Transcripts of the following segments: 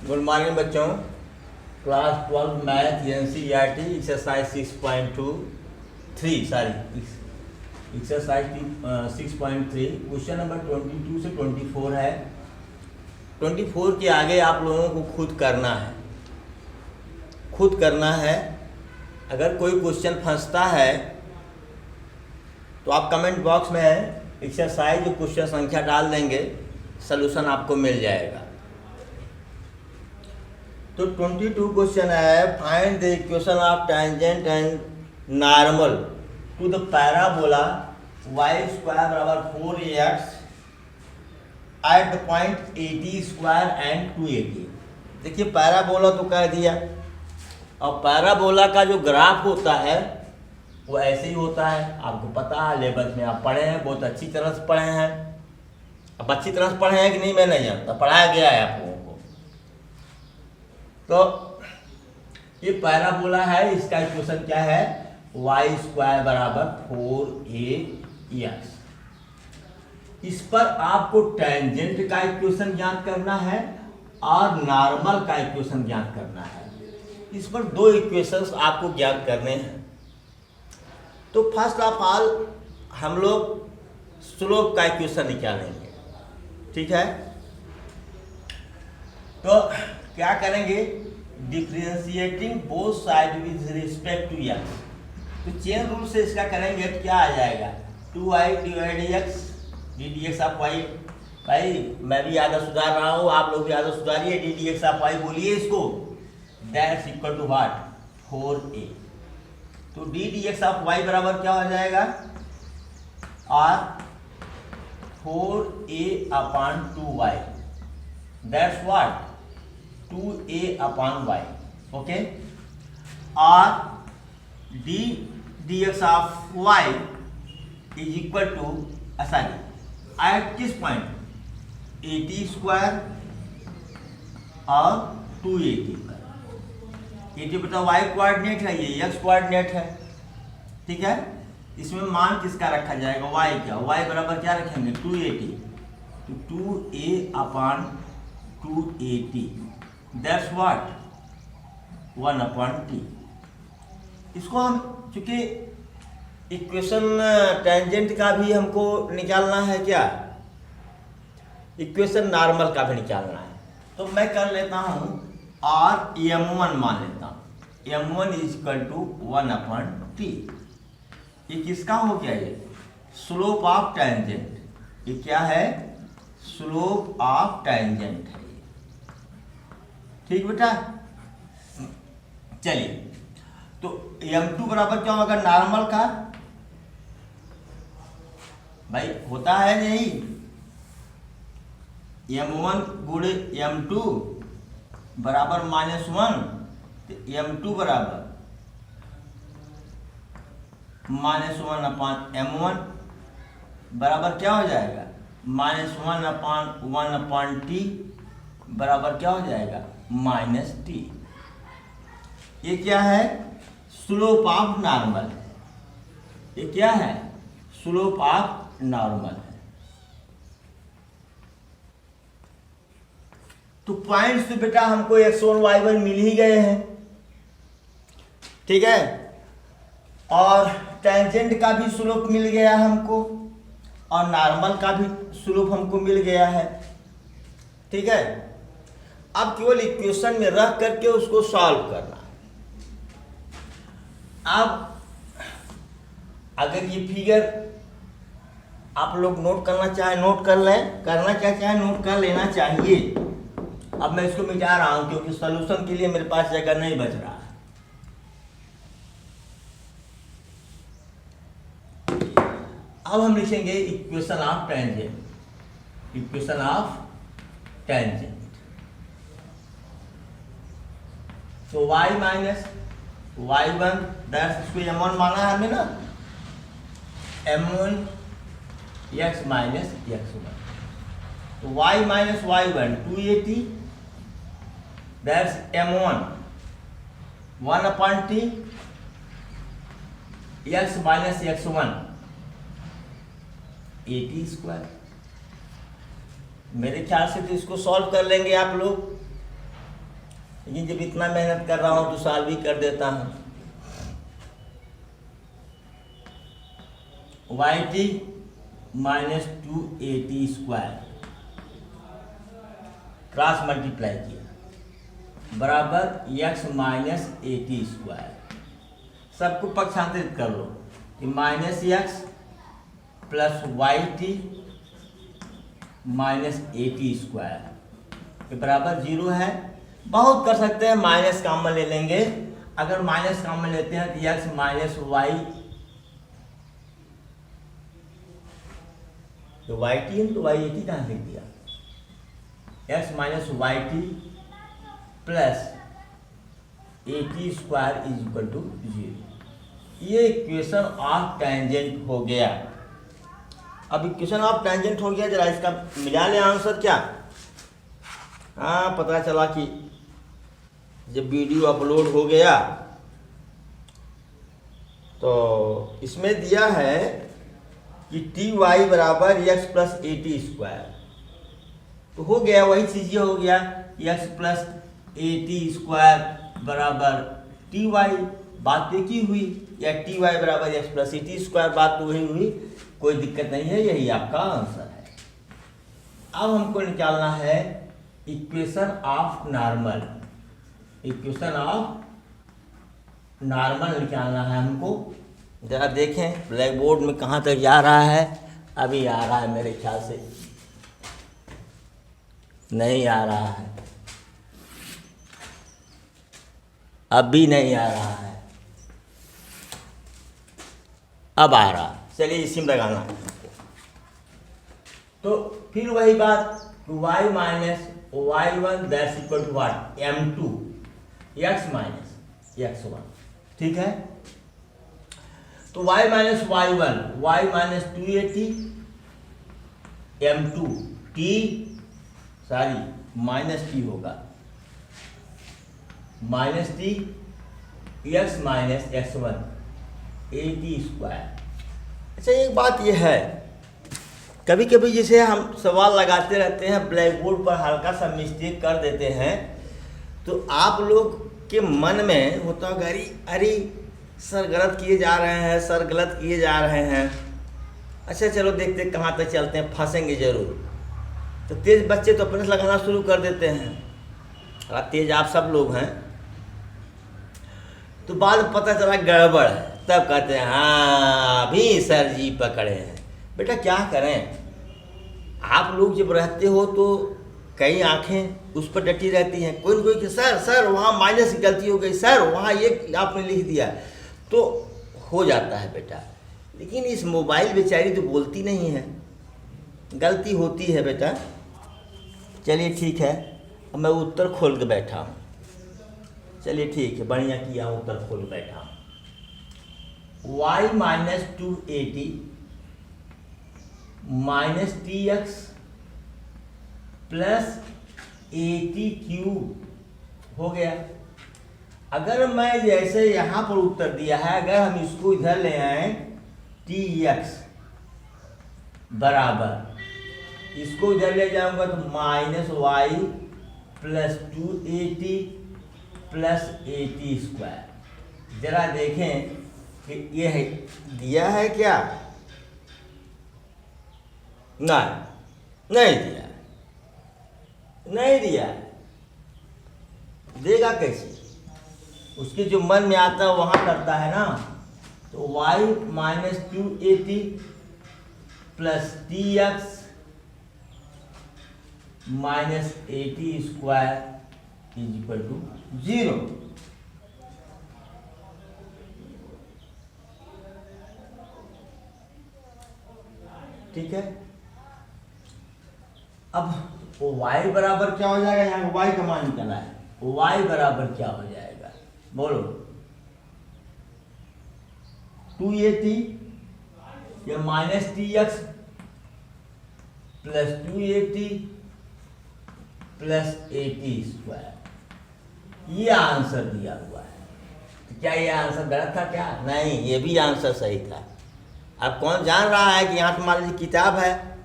Good morning बच्चों। Class 12 math NCERT exercise 6.3 exercise 6.3 question number 22 से 24 है। 24 के आगे आप लोगों को खुद करना है। अगर कोई क्वेश्चन फंसता है तो आप कमेंट बॉक्स में एक्सरसाइज क्वेश्चन संख्या डाल देंगे, सलूशन आपको मिल जाएगा। तो 22 क्वेश्चन है, find the equation of tangent and normal to the parabola y² बराबर 4ax at the point 80² and 280। देखिए पैराबोला तो कह दिया, और पैराबोला का जो ग्राफ होता है वो ऐसे ही होता है। आपको पता है, लेवल में आप पढ़े हैं, बहुत अच्छी तरह से पढ़े हैं। अब अच्छी तरह से पढ़े हैं कि नहीं मैं नहीं जानता, पढ़ाया गया है आप लोगों को। तो ये पैराबोला है, इसका इक्वेशन क्या है, y² बराबर 4ax। इस पर आपको टेंजेंट का इक्वेशन ज्ञात करना है और नॉर्मल का इक्वेशन ज्ञात करना है। इस पर दो इक्वेशंस आपको ज्ञात करने हैं। तो फर्स्ट ऑफ ऑल हम लोग स्लोप का इक्वेशन निकालेंगे, ठीक है। तो क्या करेंगे, differentiating both side with respect to x। तो चेन रूल से इसका करेंगे तो क्या आ जाएगा, 2y divide x ddx of y। भाई मैं भी आधा सुधार रहा हूँ, आप लोग भी आधा सुधारिए। ddx ऑफ y बोलिए इसको, that's equal to what, 4a। तो ddx ऑफ y बराबर क्या हो जाएगा, और 4a upon 2y, that's what 2a upon y, okay. और dx of y is equal to at किस पॉइंट, 80² और 280 पर। 80 बटा y कोऑर्डिनेट है, ये x कोऑर्डिनेट है, ठीक है। इसमें मान किसका रखा जाएगा, y क्या, y बराबर क्या रखेंगे, 280। तो 2a upon 280 that's what 1/t। इसको हम चूंकि इक्वेशन टेंजेंट का भी हमको निकालना है, क्या इक्वेशन नॉर्मल का भी निकालना है। तो मैं कर लेता हूँ और m1 मान लेता हूँ। m1 is equal to 1/t। ये किसका हो गया, ये स्लोप ऑफ टेंजेंट। ये क्या है, स्लोप ऑफ टेंजेंट है, ठीक बेटा। चलिए, तो m2 बराबर क्या होगा, नॉर्मल का। भाई होता है नहीं, m1 गुणे m2 बराबर -1, तो m2 बराबर -1/m1 बराबर क्या हो जाएगा, -1/1/t बराबर क्या हो जाएगा, -t। ये क्या है, स्लोप ऑफ नॉर्मल। ये क्या है, स्लोप ऑफ नॉर्मल है। तो पॉइंट्स तो बेटा हमको x1 y1 मिल ही गए हैं, ठीक है। और टेंजेंट का भी स्लोप मिल गया हमको, और नॉर्मल का भी स्लोप हमको मिल गया है, ठीक है। अब केवल इक्वेशन में रख करके उसको सॉल्व करना। अब अगर ये फिगर आप लोग नोट करना चाहे नोट कर लें, करना क्या चाहे नोट कर लेना चाहिए। अब मैं इसको मिटा रहा हूं क्योंकि सॉल्यूशन के लिए मेरे पास जगह नहीं बच रहा है। अब हम लिखेंगे equation of tangent. Equation of tangent, तो y माइनस y1 दैट्स, इसको m1 माना है हमें ना, m1 x माइनस x1। तो y minus y1 280 that's m1 1/t, x minus x1 80²। मेरे ख्याल से तो इसको सॉल्व कर लेंगे आप लोग। लेकिन जब इतना मेहनत कर रहा हूँ तो सॉल्व भी कर देता हूँ। Y t minus 2at square cross multiply किया बराबर x माइनस at स्क्वायर। सबको पक्षांतरित कर लो कि minus x plus y t minus at square के बराबर 0 है। बहुत कर सकते हैं, माइनस कॉमन ले लेंगे। अगर माइनस कॉमन लेते हैं तो x माइनस वाई, तो वाई टी तो वाई एटी कहाँ लिख दिया, x minus y t plus a t square is equal to 0। ये इक्वेशन ऑफ टेंजेंट हो गया। अब इक्वेशन ऑफ टेंजेंट हो गया, जरा इसका मिला ले आंसर क्या। हाँ, पता चला कि जब वीडियो अपलोड हो गया तो इसमें दिया है कि टी वाई बराबर एक्स प्लस at स्क्वायर, तो हो गया वही चीज, ये हो गया x प्लस at स्क्वायर बराबर टी वाई, बात तो की हुई, या टी वाई बराबर एक्स प्लस at स्क्वायर, बात तो वही हुई, कोई दिक्कत नहीं है, यही आपका आंसर है। अब हमको निकालना है equation of normal. Equation of normal निकालना है हमको। जरा देखें ब्लैक बोर्ड में कहाँ तक जा रहा है। अभी आ रहा है, मेरे ख्याल से नहीं आ रहा है, अभी नहीं आ रहा है, अब आ रहा। चलिए इसी में लगाना है। तो फिर वही बात, y minus y1 that's equal to what, m2 x minus x1, ठीक है। तो y minus y1, y minus 2at m2 t sorry minus t होगा, minus t x minus x1 at square. अच्छा, एक बात यह है, कभी कभी जैसे हम सवाल लगाते रहते हैं, ब्लैक बोर्ड पर हल्का सा मिस्टेक कर देते हैं, तो आप लोग के मन में होता होगा अरे सर गलत किए जा रहे हैं, सर गलत किए जा रहे हैं। अच्छा चलो देखते कहाँ तक चलते हैं, फंसेंगे ज़रूर। तो तेज बच्चे तो अपने से लगाना शुरू कर देते हैं, और तेज आप सब लोग हैं, तो बाद में पता चला गड़बड़ है, तब कहते हैं हाँ अभी सर जी पकड़े हैं। बेटा क्या करें, आप लोग जब रहते हो तो कई आंखें उस पर डटी रहती हैं, कोई न कोई कि सर सर वहाँ माइनस की गलती हो गई, सर वहाँ ये आपने लिख दिया, तो हो जाता है बेटा। लेकिन इस मोबाइल बेचारी तो बोलती नहीं है, गलती होती है बेटा। चलिए ठीक है, अब मैं उत्तर खोल के बैठा हूँ। चलिए ठीक है, बढ़िया किया, उत्तर खोल के बैठा हूँ। y minus 2at minus T x plus at cube हो गया। अगर मैं जैसे यहाँ पर उत्तर दिया है, अगर हम इसको इधर ले आए टी एक्स बराबर, इसको इधर ले जाऊंगा तो minus y plus 2at plus at square. जरा देखें कि ये है दिया है क्या, नहीं दिया, नहीं दिया, देगा कैसे, उसके जो मन में आता है वहाँ करता है ना। तो y minus 2at plus t x minus at square is equal to 0। ठीक है, अब y बराबर क्या हो जाएगा, यहाँ y का मान निकला है, y बराबर क्या हो जाएगा बोलो, 2at या minus T x plus 2at plus at square. ये आंसर दिया हुआ है। तो क्या ये आंसर गलत था क्या, नहीं, ये भी आंसर सही था। अब कौन जान रहा है कि यहाँ पर मान लीजिए किताब है,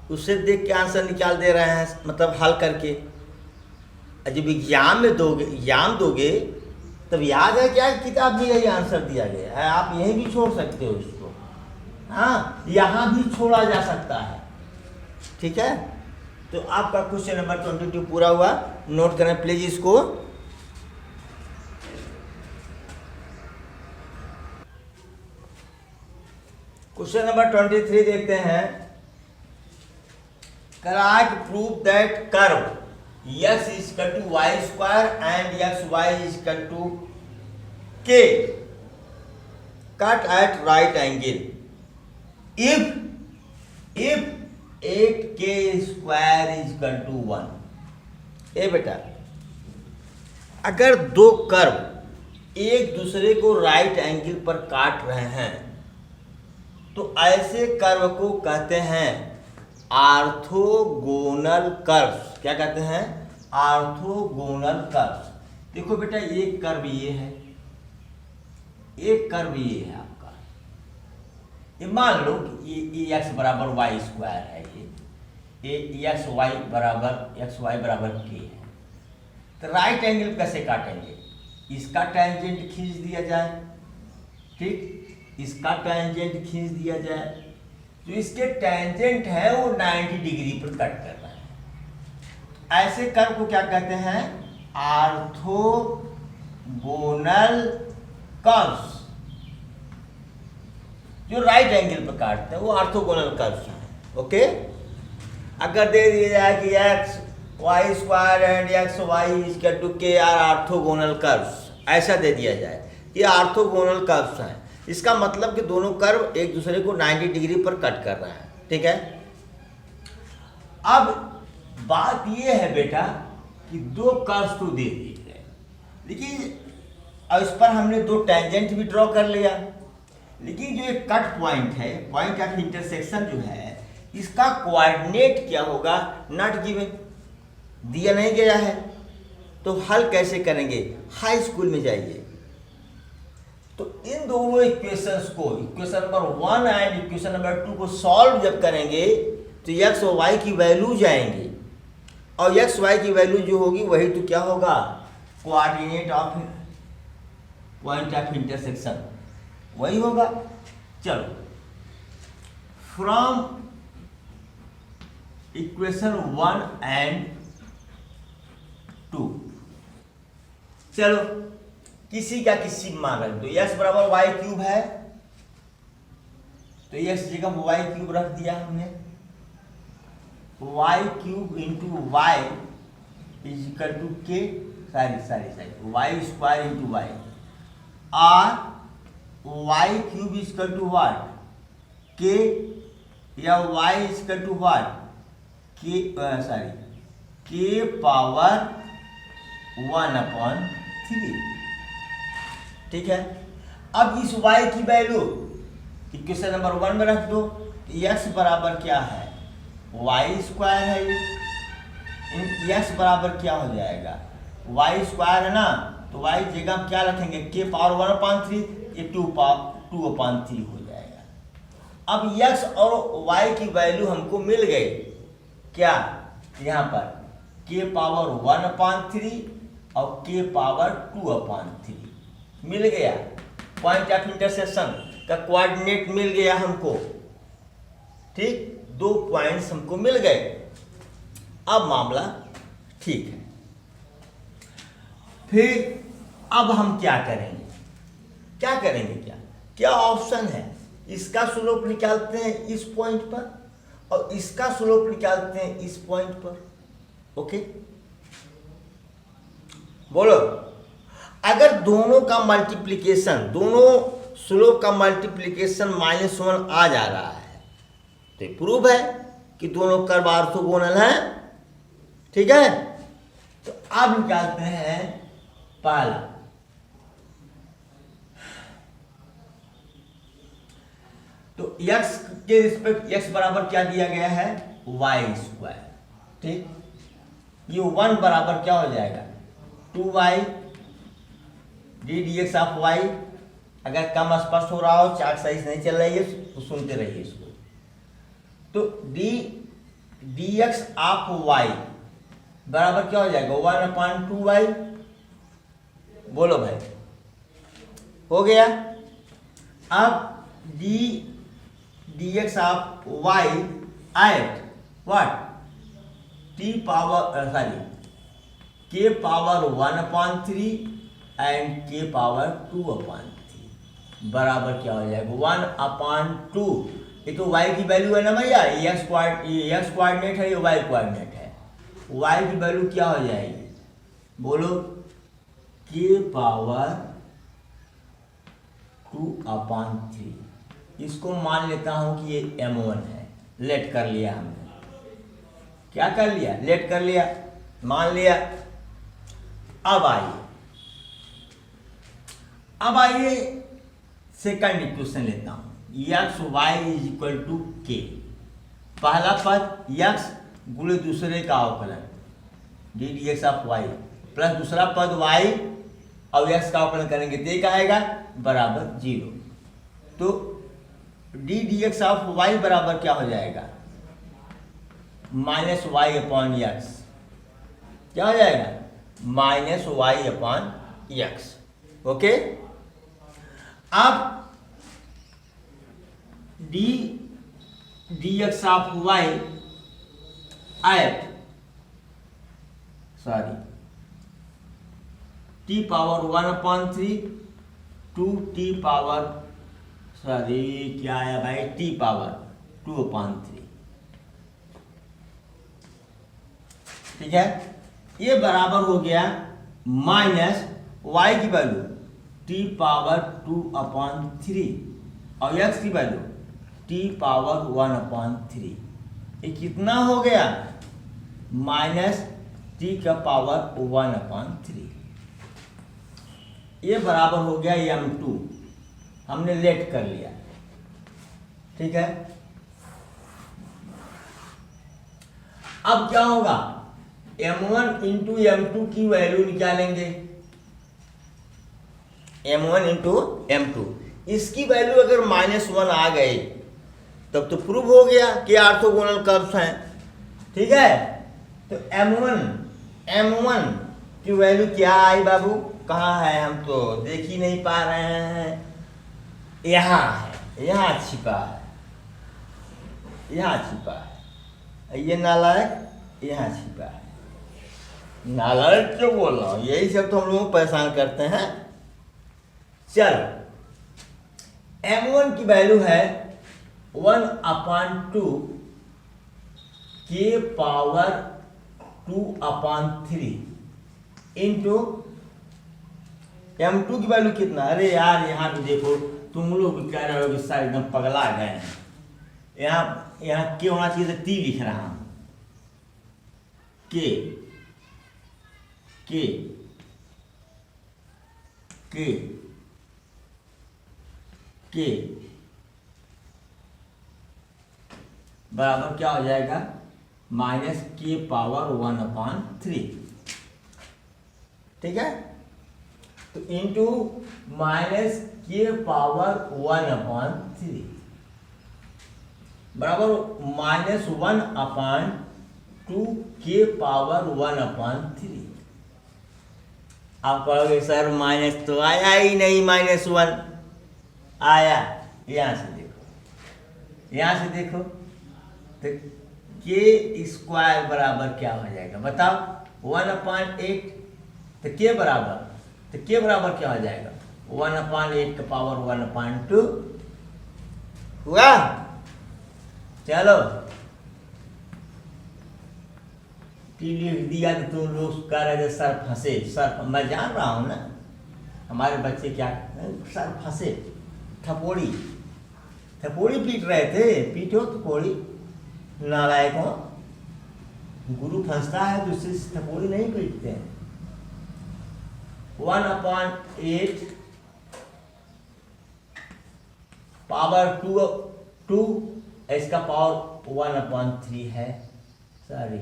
उससे देख के आंसर निकाल दे रहे हैं, मतलब हल करके। जब एग्जाम दोगे तब याद है क्या किताब में यही आंसर दिया गया है, आप यहीं भी छोड़ सकते हो इसको, हाँ यहाँ भी छोड़ा जा सकता है। ठीक है, तो आपका क्वेश्चन नंबर 22 पूरा हुआ। नोट करें प्लीज इसको। क्वेश्चन नंबर 23 देखते हैं। Correct proof that curve x is equal to y square and xy is equal to k cut at right angle if 8k square is equal to 1। ए बेटा, अगर दो curve एक दूसरे को राइट एंगल पर काट रहे हैं तो ऐसे कर्व को कहते हैं ऑर्थोगोनल कर्व्स। क्या कहते हैं? Orthogonal curves. देखो बेटा, एक कर्व ये है, एक कर्व ये है आपका। ये मान लो कि ये x बराबर वाई स्क्वायर है, ये एक्स वाई बराबर के है। तो राइट एंगल कैसे काटेंगे? इसका टेंजेंट खींच दिया जाए, ठीक, इसका टेंजेंट खींच दिया जाए, जो इसके टेंजेंट है वो 90 डिग्री पर कट कर रहा है। ऐसे कर्व को क्या कहते हैं? Orthogonal curves. जो राइट एंगल पर काटते हैं वो ऑर्थोगोनल कर्व्स हैं। ओके, अगर दे दिया जाए कि x y square and x y is equal to k are orthogonal curves, ऐसा दे दिया जाए कि ऑर्थोगोनल कर्व्स हैं, इसका मतलब कि दोनों कर्व एक दूसरे को 90 डिग्री पर कट कर रहे हैं। ठीक है, अब बात यह है बेटा कि दो कर्व्स तो दे दिए गए, लेकिन अब इस पर हमने दो टेंजेंट भी ड्रॉ कर लिया, लेकिन जो एक कट पॉइंट है, पॉइंट ऑफ इंटरसेक्शन जो है, इसका कोऑर्डिनेट क्या होगा? नॉट गिवन, दिया नहीं गया है। तो हल कैसे करेंगे? हाई स्कूल में जाइए तो इन दोनों इक्वेशंस को, equation number 1 and equation number 2 को सॉल्व जब करेंगे तो x और y की वैल्यू जाएंगे, और x y की वैल्यू जो होगी वही तो क्या होगा? Coordinate of point of intersection वही होगा। चलो, फ्रॉम इक्वेशन 1 एंड 2, चलो किसी का किसी मान रख दो। x बराबर वाई क्यूब है तो x जगह वाई क्यूब रख दिया हमने। Y cube into y is equal to k, sorry y square into y, और y cube is equal to what? K, या y is equal to what? K, के power 1/3। ठीक है, अब इस y की वैल्यू इक्वेशन नंबर 1 में रख दो। तो x बराबर क्या है? वाई स्क्वायर है ये। x बराबर क्या हो जाएगा? वाई स्क्वायर है ना, तो y जगह क्या रखेंगे? के पावर 1/3, ये 2/3 हो जाएगा। अब x और y की वैल्यू हमको मिल गई, क्या? यहाँ पर के पावर 1/3 और के पावर 2/3 मिल गया। पॉइंट ऑफ इंटरसेक्शन का कोऑर्डिनेट मिल गया हमको। ठीक, दो पॉइंट्स हमको मिल गए। अब मामला ठीक है। फिर अब हम क्या करेंगे? क्या करेंगे? क्या ऑप्शन है? इसका स्लोप निकालते हैं इस पॉइंट पर और इसका स्लोप निकालते हैं इस पॉइंट पर। ओके, बोलो, अगर दोनों का मल्टीप्लिकेशन, दोनों स्लोप का मल्टीप्लिकेशन -1 आ जा रहा है तो प्रूव है कि दोनों कर्व ऑर्थोगोनल हैं। ठीक है, तो अब निकालते हैं पहला। तो x के रिस्पेक्ट x बराबर क्या दिया गया है? Y square. ठीक, ये 1 बराबर क्या हो जाएगा? 2y d d x of y. अगर कम स्पष्ट हो रहा हो, चार्ट सही से नहीं चल रही है तो सुनते रहिए इसको। तो डी एक्स ऑफ वाई बराबर क्या हो जाएगा 1/2y। बोलो भाई, हो गया। अब dx of y at what t power k power 1/3 and k power 2/3 बराबर क्या हो जाएगा 1/2। ये तो y की वैल्यू है ना भैया, x कोऑर्डिनेट है, ये y कोऑर्डिनेट है। y की वैल्यू क्या हो जाएगी बोलो, k पावर 2/3। इसको मान लेता हूं कि ये m1 है। लेट कर लिया हमने, क्या कर लिया, लेट कर लिया, मान लिया। अब आइए सेकंड इक्वेशन लेता हूं, x y is equal to k. पहला पद एक्स गुणे दूसरे का अवकलन d d x of y, plus दूसरा पद वाई और एक्स का अवकलन करेंगे तो एक आएगा बराबर 0। तो d d x of y बराबर क्या हो जाएगा -y/x। क्या हो जाएगा -y/x। ओके, अब dx of y at t power 1/3 to t power क्या है भाई t पावर 2/3। ठीक है, ये बराबर हो गया माइनस y की वैल्यू t पावर 2/3 और x की वैल्यू t पावर 1/3। ये कितना हो गया माइनस t का पावर 1/3। ये बराबर हो गया m2। हमने लेट कर लिया। ठीक है, अब क्या होगा m1 इंटू m2 की वैल्यू निकालेंगे। m1 इंटू m2, इसकी वैल्यू अगर -1 आ गई तब तो प्रूव हो गया कि ऑर्थोगोनल कर्व्स हैं। ठीक है, तो m1 की वैल्यू क्या आई बाबू, कहाँ है, हम तो देख ही नहीं पा रहे हैं। यहाँ है, यहाँ छिपा है, यहाँ छिपा है। ये नालायक यहाँ छिपा है। नालायक क्यों बोल रहा हूँ, यही सब तो हम लोगों को परेशान करते हैं। चलो, m1 की वैल्यू है 1/2 k पावर 2/3 इंटू m2 की वैल्यू कितना। अरे यार यहाँ पे देखो, तुम लोग भी कह रहे हो कि सर एकदम पगला गए हैं। यहाँ के होना चाहिए तो टी लिख रहा हूँ, के के के के बराबर क्या हो जाएगा -k पावर 1/3। ठीक है, तो इंटू -k पावर 1/3 बराबर -1/2 k पावर 1/3। आप कहोगे सर माइनस तो आया ही नहीं, -1 आया। यहाँ से देखो, यहाँ से देखो, तो k स्क्वायर बराबर क्या हो जाएगा बताओ 1/8। तो k बराबर क्या हो जाएगा 1/8 का पावर 1/2 हुआ। चलो, लिख दिया तो तुम लोग कह रहे थे सर फंसे। सर मैं जान रहा हूँ ना, हमारे बच्चे क्या सर फंसे, थपोड़ी पीट रहे थे। पीटो थपोड़ी, नालायक हो। गुरु फंसता है तो उससे थपोड़ी नहीं पीटते हैं। 1/8 पावर 2 इसका पावर 1/3 है। सॉरी,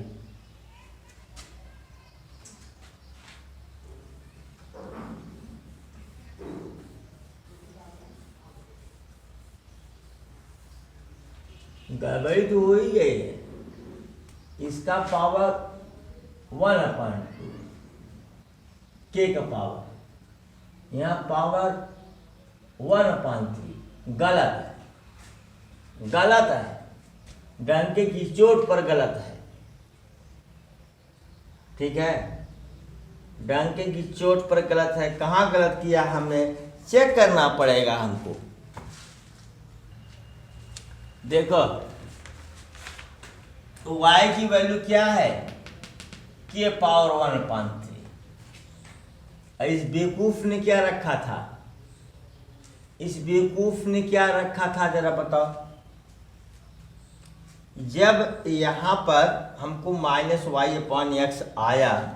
गड़बड़ी तो हो ही गई है। इसका पावर 1/2 के का पावर, यहाँ पावर 1/3 गलत है, गलत है, डंके की चोट पर गलत है। ठीक है, डंके की चोट पर गलत है। कहाँ गलत किया हमने, चेक करना पड़ेगा हमको। देखो तो y की वैल्यू क्या है, k पावर 1/3। इस बेवकूफ ने क्या रखा था, इस बेवकूफ ने क्या रखा था जरा बताओ। जब यहां पर हमको -y/x आया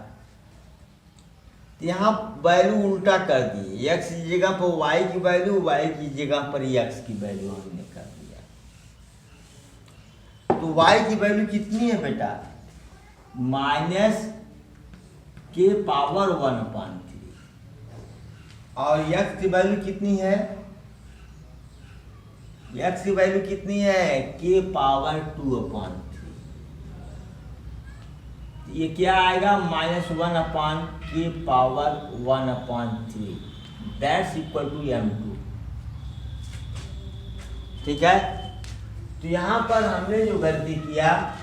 तो यहाँ वैल्यू उल्टा कर दिए, x की जगह पर y की वैल्यू, y की जगह पर x की वैल्यू हमने कर दिया। तो y की वैल्यू कितनी है बेटा, -k पावर 1/3 और x की वैल्यू कितनी है, x की वैल्यू कितनी है, k पावर 2/3। ये क्या आएगा, -1/k power 1/3 that's equal to m2। ठीक है, तो यहां पर हमने जो गलती किया,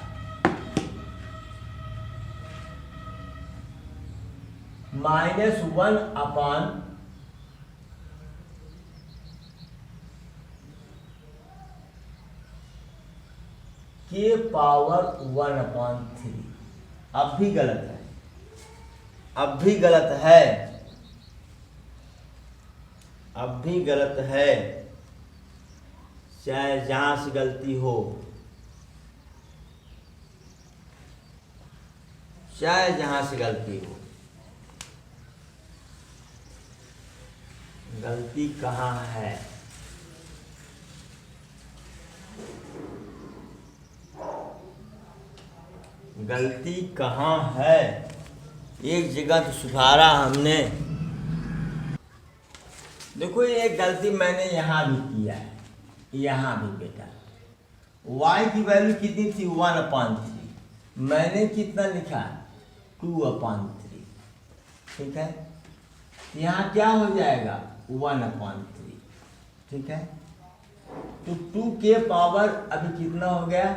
-1/k पावर 1/3 अब भी गलत है, अब भी गलत है, अब भी गलत है, चाहे जहां से गलती हो, चाहे जहां से गलती हो। गलती कहाँ है, गलती कहाँ है, एक जगह तो सुधारा हमने। देखो ये गलती मैंने यहाँ भी किया है, यहाँ भी बेटा। y की वैल्यू कितनी थी, 1/3, मैंने कितना लिखा, 2/3। ठीक है, यहाँ क्या हो जाएगा, 1/3। ठीक है, तो 2k पावर अभी कितना हो गया,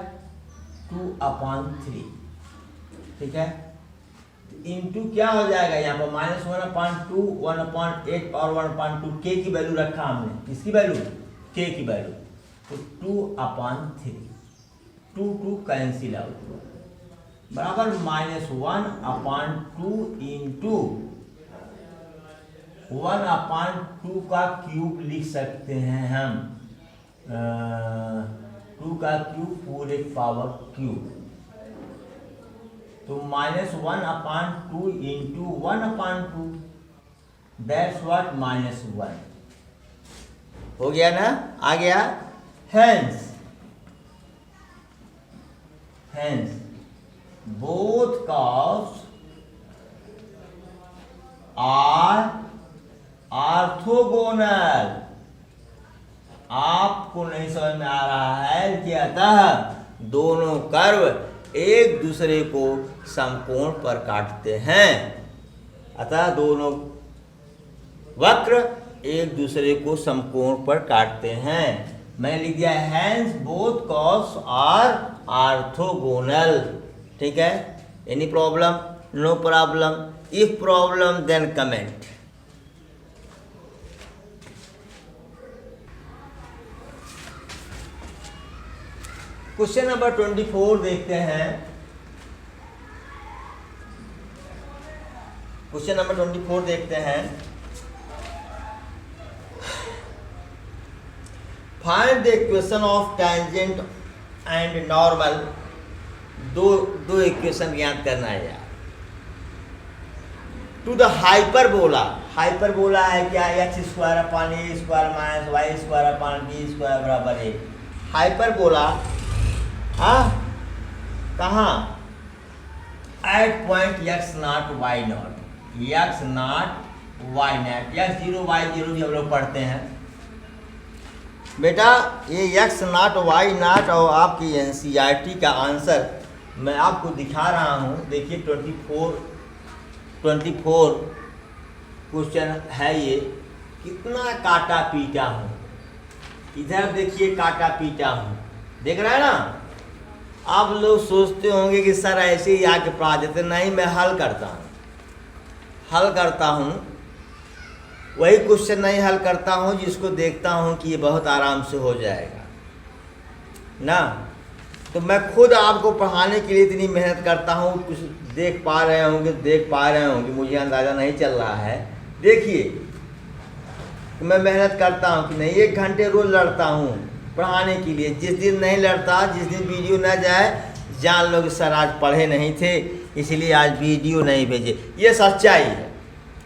2/3। ठीक है, इनटू क्या हो जाएगा, यहाँ पर -1/2, 1/8 और 1/2 k की वैल्यू रखा हमने, किसकी वैल्यू, k की वैल्यू, तो 2/3, 2 कैंसिल आउट बराबर -1/2 इंटू 1/2 का क्यूब लिख सकते हैं हम, 2 का क्यूब पूरे पावर क्यूब, तो -1/2 इंटू 1/2 दैट्स व्हाट, -1 हो गया ना, आ गया। Hence both curves are orthogonal. आपको नहीं समझ में आ रहा है कि अतः दोनों कर्व एक दूसरे को समकोण पर काटते हैं, अतः दोनों वक्र एक दूसरे को समकोण पर काटते हैं। मैं लिख दिया hence both curves are orthogonal. ठीक है, any problem, no problem, if problem then comment. Question number 24 देखते हैं। क्वेश्चन नंबर 24 देखते हैं। Find the equation of tangent and normal. दो इक्वेशन ज्ञात करना है यार। To the hyperbola. हाइपरबोला है क्या, x² अपान a² माइनस y² अपान b² बराबर है। हाइपरबोला कहाँ, eight point x0 y0, x0 y0, x0 y0 भी हम लोग पढ़ते हैं बेटा। ये x0 y0 और आपकी NCERT का आंसर मैं आपको दिखा रहा हूँ। देखिए 24 क्वेश्चन है ये। कितना काटा पीटा हूँ, इधर देखिए काटा पीटा हूँ, देख रहे हैं ना। आप लोग सोचते होंगे कि सर ऐसे ही आके पढ़ा देते, नहीं, मैं हल करता हूँ। वही क्वेश्चन नहीं हल करता हूँ जिसको देखता हूँ कि ये बहुत आराम से हो जाएगा ना। तो मैं खुद आपको पढ़ाने के लिए इतनी मेहनत करता हूँ। कुछ देख पा रहे होंगे, मुझे अंदाज़ा नहीं चल रहा है। देखिए तो मैं मेहनत करता हूँ कि नहीं, 1 घंटे रोज़ लड़ता हूँ पढ़ाने के लिए। जिस दिन नहीं लड़ता, जिस दिन वीडियो ना जाए, जान लो कि सर आज पढ़े नहीं थे, इसलिए आज वीडियो नहीं भेजे। ये सच्चाई है।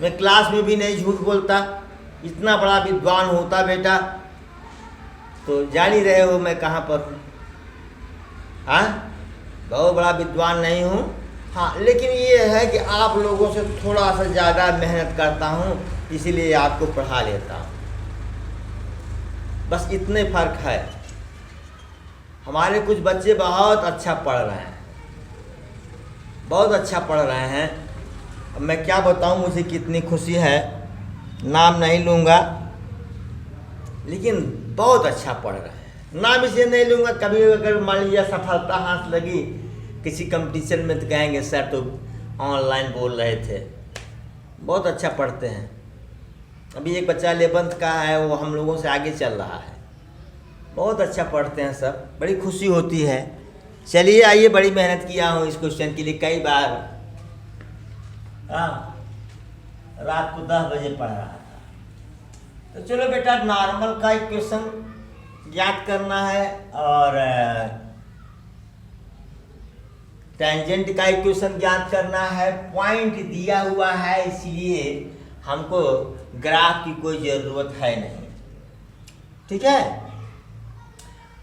मैं क्लास में भी नहीं झूठ बोलता। इतना बड़ा विद्वान होता बेटा तो जान ही रहे हो मैं कहाँ पर हूँ। हाँ, बहुत बड़ा विद्वान नहीं हूँ। हाँ, लेकिन ये है कि आप लोगों से थोड़ा सा ज़्यादा मेहनत करता हूँ, इसीलिए आपको पढ़ा लेता हूँ। बस इतने फ़र्क है। हमारे कुछ बच्चे बहुत अच्छा पढ़ रहे हैं, बहुत अच्छा पढ़ रहे हैं। अब मैं क्या बताऊँ, मुझे कितनी खुशी है। नाम नहीं लूँगा, लेकिन बहुत अच्छा पढ़ रहे हैं। नाम इसलिए नहीं लूँगा, कभी अगर मान लीजिए सफलता हाथ लगी किसी कंपटीशन में तो कहेंगे सर तो ऑनलाइन बोल रहे थे। बहुत अच्छा पढ़ते हैं। अभी एक बच्चा 11th का है, वो हम लोगों से आगे चल रहा है। बहुत अच्छा पढ़ते हैं सब, बड़ी खुशी होती है। चलिए आइए, बड़ी मेहनत किया हूँ इस क्वेश्चन के लिए कई बार। हाँ, रात को 10 बजे पढ़ रहा था। तो चलो बेटा, नॉर्मल का इक्वेशन याद करना है और टेंजेंट का इक्वेशन याद करना है। पॉइंट दिया हुआ है, इसलिए हमको ग्राफ की कोई ज़रूरत है नहीं। ठीक है।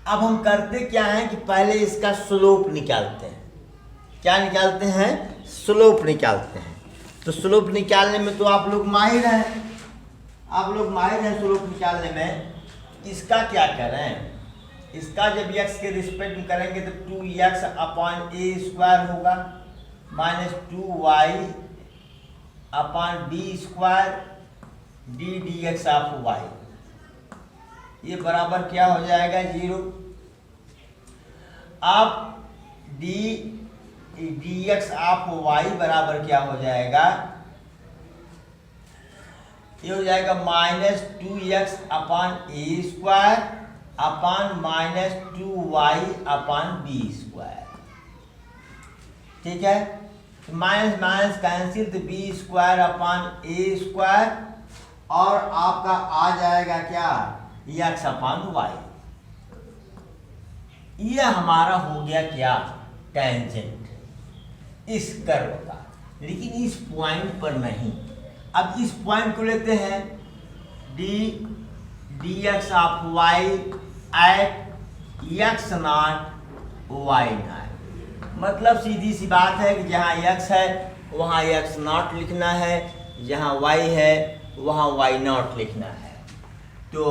अब हम करते क्या हैं कि पहले इसका स्लोप निकालते हैं। क्या निकालते हैं? स्लोप निकालते हैं। तो स्लोप निकालने में तो आप लोग माहिर हैं, स्लोप निकालने में। इसका क्या करें, इसका जब x के रिस्पेक्ट में करेंगे तो 2x अपॉन ए स्क्वायर होगा minus 2y upon b square d d x of y. ये बराबर क्या हो जाएगा? 0। अब डी एक्स ऑफ वाई बराबर क्या हो जाएगा? ये हो जाएगा minus 2x upon a square upon minus 2y upon b square. ठीक है। माइनस माइनस कैंसिल, तो b square upon a square और आपका आ जाएगा क्या? x upon y. ये हमारा हो गया क्या? टेंजेंट इस कर्व का। लेकिन इस पॉइंट पर नहीं। अब इस पॉइंट को लेते हैं d x of y at x naught y naught. मतलब सीधी सी बात है कि जहाँ x है वहाँ एक्स नॉट लिखना है, जहाँ y है वहाँ वाई नॉट लिखना है। तो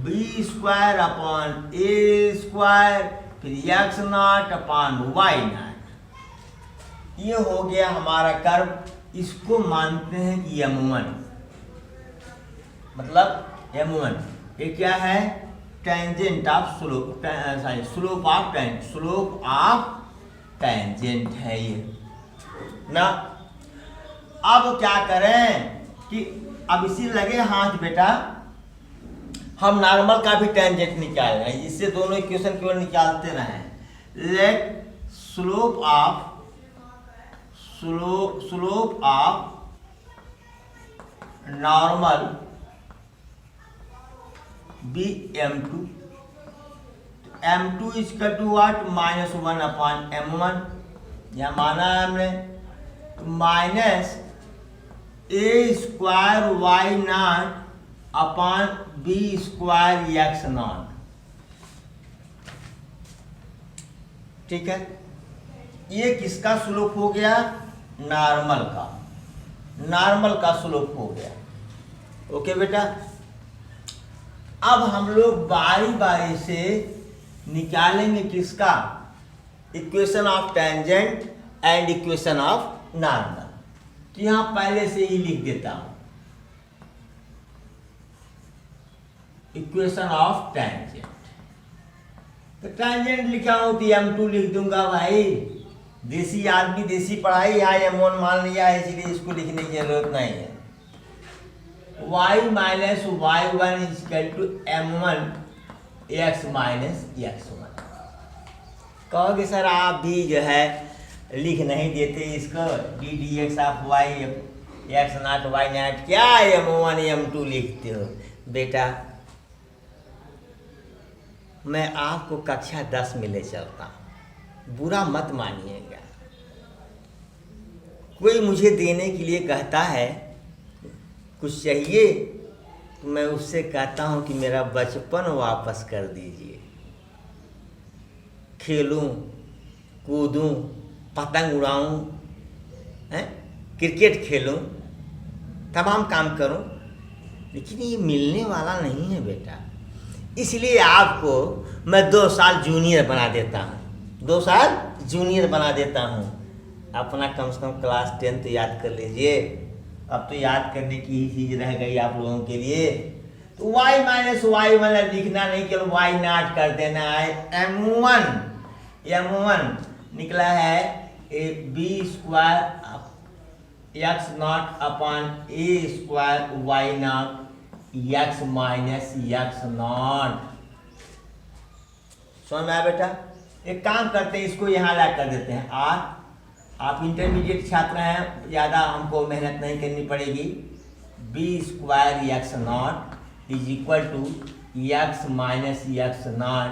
b square upon a square फिर x not upon y naught. ये हो गया हमारा कर्व। इसको मानते हैं कि M1, मतलब M1 ये क्या है? Tangent of slope, slope of tangent है ये ना। अब क्या करें कि अब इसी लगे हाथ बेटा, हम नॉर्मल का भी टेंजेंट निकाल रहे हैं। इससे दोनों इक्वेशन केवल निकालते रहें। Let slope of normal be M2। M2 equal to what? Minus 1 upon M1। यह माना है हमने। Minus a square y not upon b square x naught. ठीक है। ये किसका स्लोप हो गया? नॉर्मल का स्लोप हो गया। ओके बेटा। अब हम लोग बारी बारी से निकालेंगे किसका? Equation of tangent and equation of normal. तो यहां पहले से ही लिख देता हूं इक्वेशन ऑफ टेंजेंट। तो टेंजेंट लिखा हूं तो m2 लिख दूंगा भाई, देसी आदमी देसी पढ़ाई है, m1 मान लिया है इसलिए इसको लिखने की जरूरत नहीं है। y minus y1 equal to m1 x minus x1। कहोगे सर आप भी जो है लिख नहीं देते इसको, d d x of y x naught y naught, क्या m1 m2 लिखते हो? बेटा मैं आपको कक्षा 10 में ले चलता हूँ, बुरा मत मानिएगा। कोई मुझे देने के लिए कहता है कुछ चाहिए तो मैं उससे कहता हूँ कि मेरा बचपन वापस कर दीजिए, खेलूं कूदूं पतंग उड़ाऊं, क्रिकेट खेलूं, तमाम काम करूं, लेकिन ये मिलने वाला नहीं है बेटा। इसलिए आपको मैं 2 साल जूनियर बना देता हूँ, 2 साल जूनियर बना देता हूँ। अपना कम से कम क्लास 10 तो याद कर लीजिए। अब तो याद करने की ही चीज़ रह गई आप लोगों के लिए। तो y माइनस वाई मतलब लिखना नहीं, केवल y नॉट कर देना है। m1 निकला है b square x not upon a square y naught x minus x naught. समझ में आया बेटा? एक काम करते हैं, इसको यहाँ ला कर देते हैं r। आप इंटरमीडिएट छात्र हैं, ज़्यादा हमको मेहनत नहीं करनी पड़ेगी। b square x naught is equal to x minus x not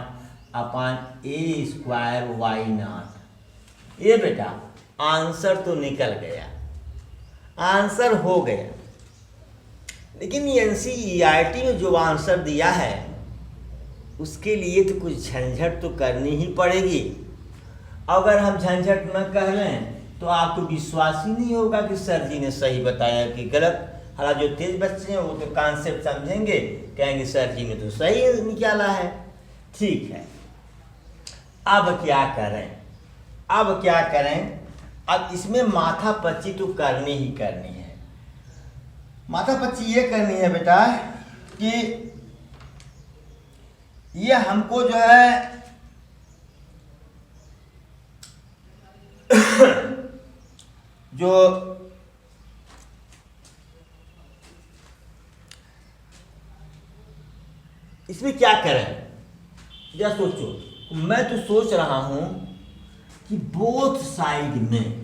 upon a square y naught. ये बेटा आंसर तो निकल गया, आंसर हो गया, लेकिन एनसीईआरटी में जो आंसर दिया है उसके लिए तो कुछ झंझट तो करनी ही पड़ेगी। अगर हम झंझट न कर लें तो आपको विश्वास ही नहीं होगा कि सर जी ने सही बताया कि गलत। हालांकि जो तेज बच्चे हैं वो तो कॉन्सेप्ट समझेंगे, कहेंगे सर जी ने तो सही निकाला है। ठीक है, अब क्या करें? अब इसमें माथा पच्ची तो करनी ही करनी है। माथा पच्ची ये करनी है बेटा कि ये हमको जो है जो इसमें क्या करें या सोचो। मैं तो सोच रहा हूं कि बोथ साइड में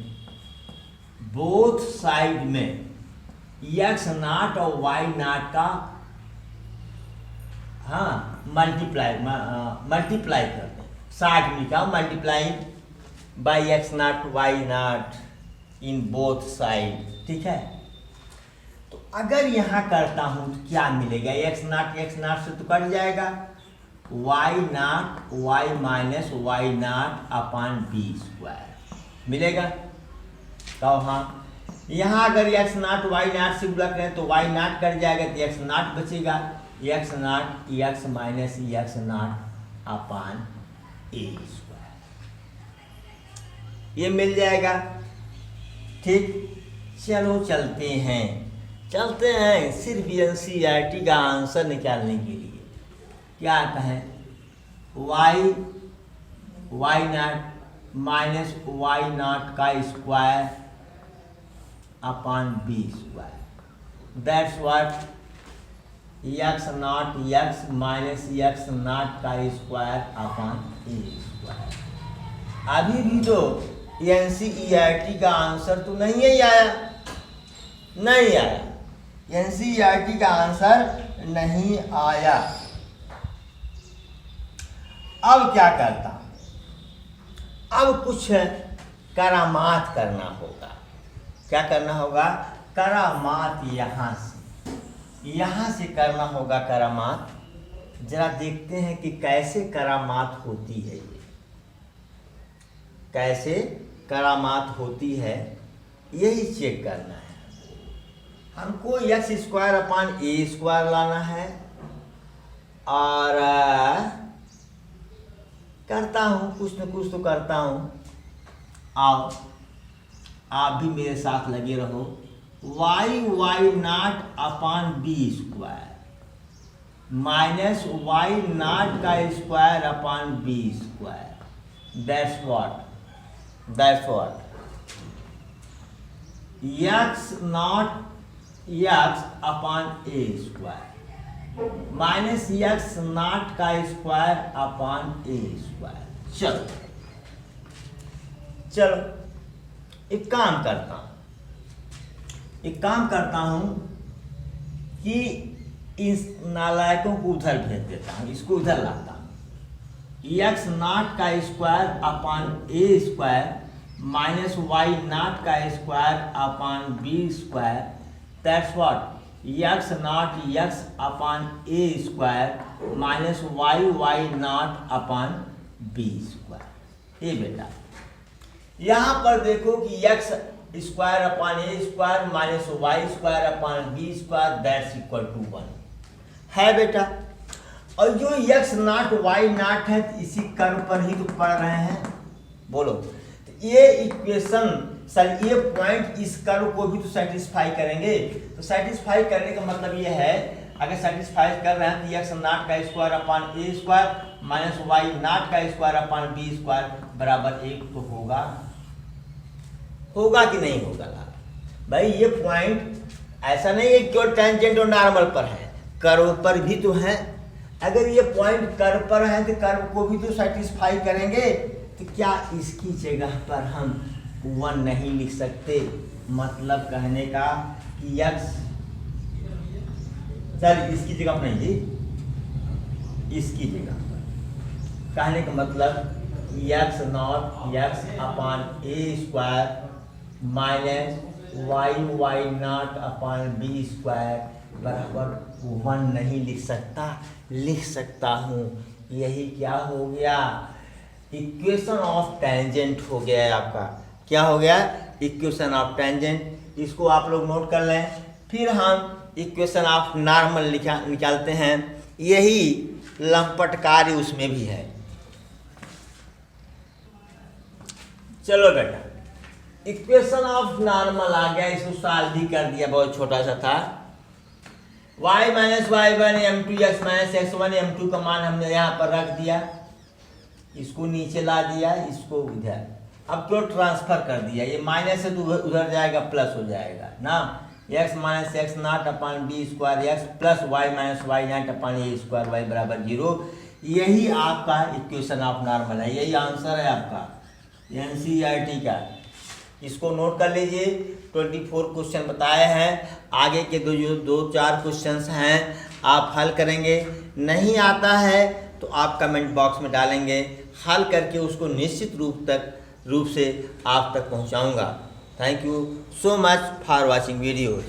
एक्स नॉट और वाई नॉट का मल्टीप्लाई कर दें। साइड में क्या multiply by x naught y naught in both side. ठीक है, तो अगर यहां करता हूं तो क्या मिलेगा? एक्स नॉट से तो कट जाएगा, y nought y minus y not upon b square मिलेगा। तो हाँ, यहाँ अगर एक्स नॉट वाई नॉट से गुणा करें तो वाई नॉट कट जाएगा तो एक्स नॉट बचेगा, x not x minus x not upon a square ये मिल जाएगा। ठीक, चलो चलते हैं सिर्फ एनसीईआरटी का आंसर निकालने के लिए। क्या कहें? Y naught minus y not का square upon b square, that's what x not x minus x not का स्क्वायर अपॉन ए स्क्वायर। अभी भी तो एनसीईआरटी का आंसर तो नहीं आया। एनसीईआरटी का आंसर नहीं आया। अब क्या करता? अब कुछ करामात करना होगा। क्या करना होगा? करामात यहाँ से करना होगा करामात। जरा देखते हैं कि कैसे करामात होती है, ये कैसे करामात होती है, यही चेक करना है हमको। X square upon a square लाना है और करता हूँ, कुछ न कुछ तो करता हूँ। आओ आप भी मेरे साथ लगे रहो। Y not upon b square minus y not का square upon b square, that's what x not x upon a square minus x not का स्क्वायर अपॉन ए स्क्वायर। चलो एक काम करता हूं कि इस नालायकों को उधर भेज देता हूं, इसको उधर लाता हूं। एक्स नॉट का square upon a square minus y not का square upon b square, that's what x not x upon a square minus y not upon b square. ये बेटा यहां पर देखो कि x square upon a square minus y square upon b square that's equal to 1 है बेटा। और जो एक्स नॉट वाई नॉट है इसी कर्व पर ही तो पढ़ रहे हैं। बोलो तो ये इक्वेशन सर ये पॉइंट इस कर्व को भी तो सेटिस्फाई करेंगे। तो सेटिस्फाई करने का मतलब ये है, अगर सेटिस्फाई कर रहे हैं तो एक्स नॉट का square upon a square minus y not का स्क्वायर अपॉन बी स्क्वायर बराबर 1 तो होगा कि नहीं होगा भाई। ये पॉइंट ऐसा नहीं है केवल टेंजेंट और नॉर्मल पर है, कर्व पर भी तो है। अगर ये पॉइंट कर्व पर है तो कर्व को भी तो सेटिस्फाई करेंगे। तो क्या इसकी जगह पर हम 1 नहीं लिख सकते? मतलब कहने का कि x चल इसकी जगह पर नहीं जी, इसकी जगह पर कहने का मतलब x not x upon a square minus y not upon b square बराबर 1 नहीं लिख सकता हूँ। यही क्या हो गया? इक्वेशन ऑफ टेंजेंट हो गया है आपका। क्या हो गया? Equation of tangent. इसको आप लोग नोट कर लें। फिर हम इक्वेशन ऑफ नॉर्मल निकालते हैं। यही लंपट कार्य उसमें भी है। चलो बेटा इक्वेशन ऑफ नॉर्मल आ गया, इसको सॉल्व भी कर दिया, बहुत छोटा सा था। y minus y one m two x minus x one m two का मान हमने यहाँ पर रख दिया, इसको नीचे ला दिया, इसको इधर। अब तो ट्रांसफर कर दिया, ये माइनस से तो उधर जाएगा प्लस हो जाएगा ना। X minus x not upon b square x plus y minus y not upon a square y बराबर 0। यही आपका इक्वेशन ऑफ नॉर्मल है, यही आंसर है आपका NCERT का। इसको नोट कर लीजिए। 24 क्वेश्चन बताए हैं, आगे के दो चार क्वेश्चंस हैं आप हल करेंगे। नहीं आता है तो आप कमेंट बॉक्स में डालेंगे, हल करके उसको निश्चित रूप से आप तक पहुंचाऊंगा। Thank you so much for watching videos.